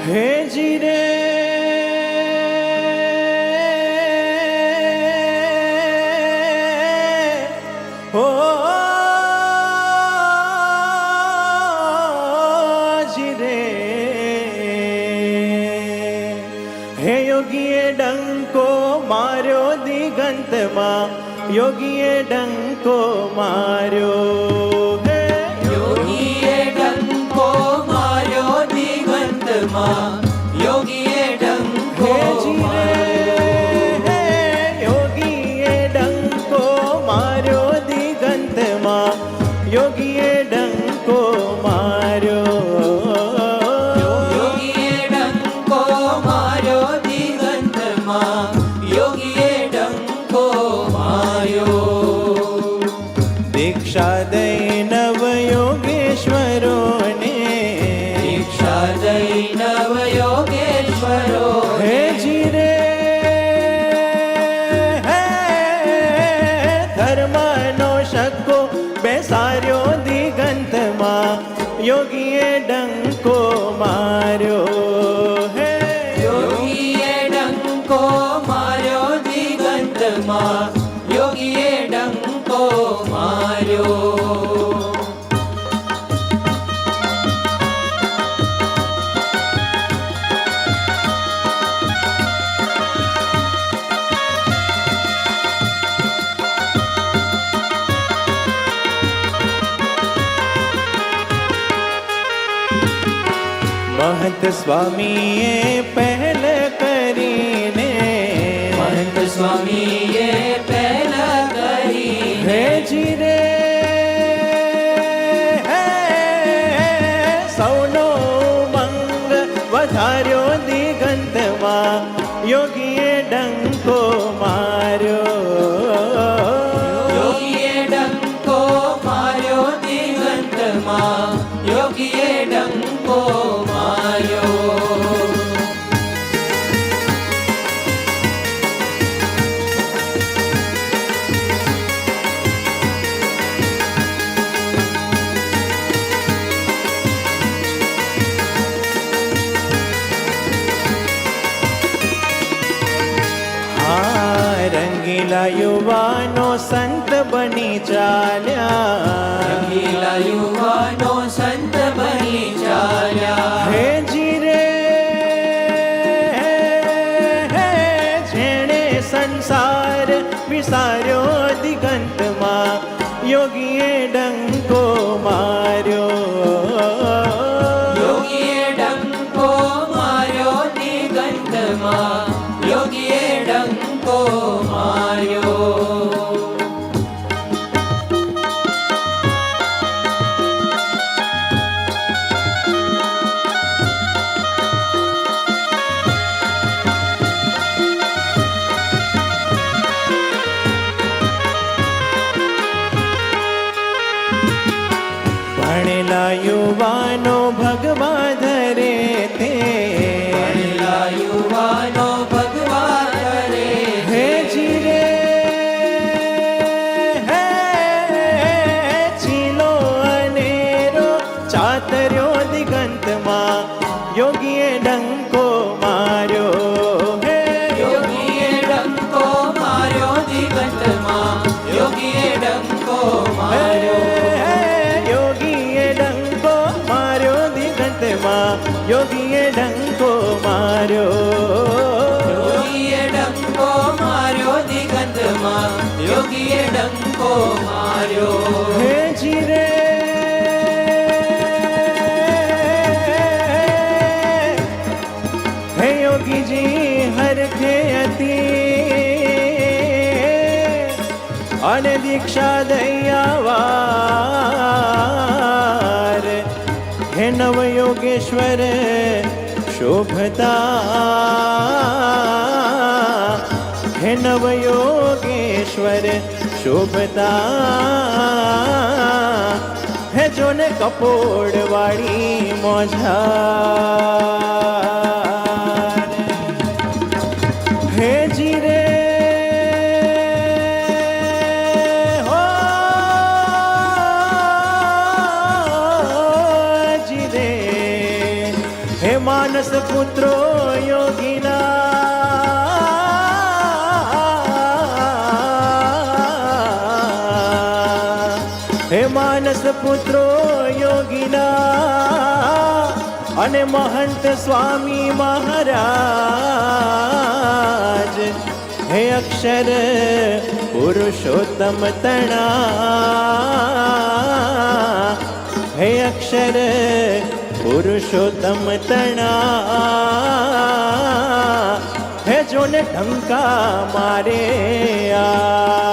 હે જીરે હો જીરે હે યોગીએ ડંકો માર્યો દિગંતમાં યોગીએ ડંકો માર્યો યોગીએ ડંકો યોગીએ ડંકો માર્યો દિગંતમાં યોગીએ ડંકો માર્યો યોગીએ ડંકો માર્યો દિગંતમાં યોગીએ ડંકો માર્યો દીક્ષા દઈ નવ યોગેશ્વરોને દીક્ષા દઈ નવ યોગેશ્વરો હે જીરે હે ધર્મનો શક્કો બેસાર્યો દિગંતમાં યોગીએ ડંકો માર્યો હે યોગીએ ડંકો માર્યો દિગંતમાં યોગીએ ડંકો માર્યો મહંત સ્વામીએ પહેલ કરીને મહંત સ્વામીએ પહેલા કરી હે જીરે હે સૌનો મંગ વધાર્યો દિગંતમાં યોગીએ ડંકો માર્યો યોગીએ ડંકો માર્યો દિગંતમાં યોગીએ ડંકો માર્યો રંગીલા યુવાનો સંત બની ચાલ્યા રંગીલા યુવાનો સંત બની ચાલ્યા હે જીરે જેણે સંસાર વિસાર્યો દિગંતમાં યોગીએ ડંકો માર્યો યોગીએ ડંકો માર્યો દિગંતમાં યોગીએ ડંકો માર્યો ભણેલા યુવાનો ભગવા ધરે તે ભણેલા યુવાનો ભગવાન રે હે જીરે હે ચીલો અનેરો ચાતર્યો દિગંતમાં યોગીએ ડંકો માર્યો હે યોગીએ ડંકો માર્યો દિગંતમાં યોગીએ ડંકો માર્યો યોગીએ ડંકો માર્યો દિગંતમાં યોગીએ ડંકો માર્યો યોગીએ ડંકો માર્યો દિગંતમાં યોગીએ ડંકો માર્યો હે જીરે હે યોગીજી હરખે હતી અને દીક્ષા દયાવાર હે નવ યોગેશ્વર શોભતા હે નવ યોગેશ્વર શોભતા હે જોને કપોડ વાળી મોજાર હે જીરે હો જીરે હે માનવ માનસ પુત્રો યોગીના, હે માનસ પુત્રો યોગીના અને મહંત સ્વામી મહારાજ, હે અક્ષર પુરુષોત્તમ તણા, હે અક્ષર પુરુષોત્તમ તણા, હે જોને ઢંકા મારે આ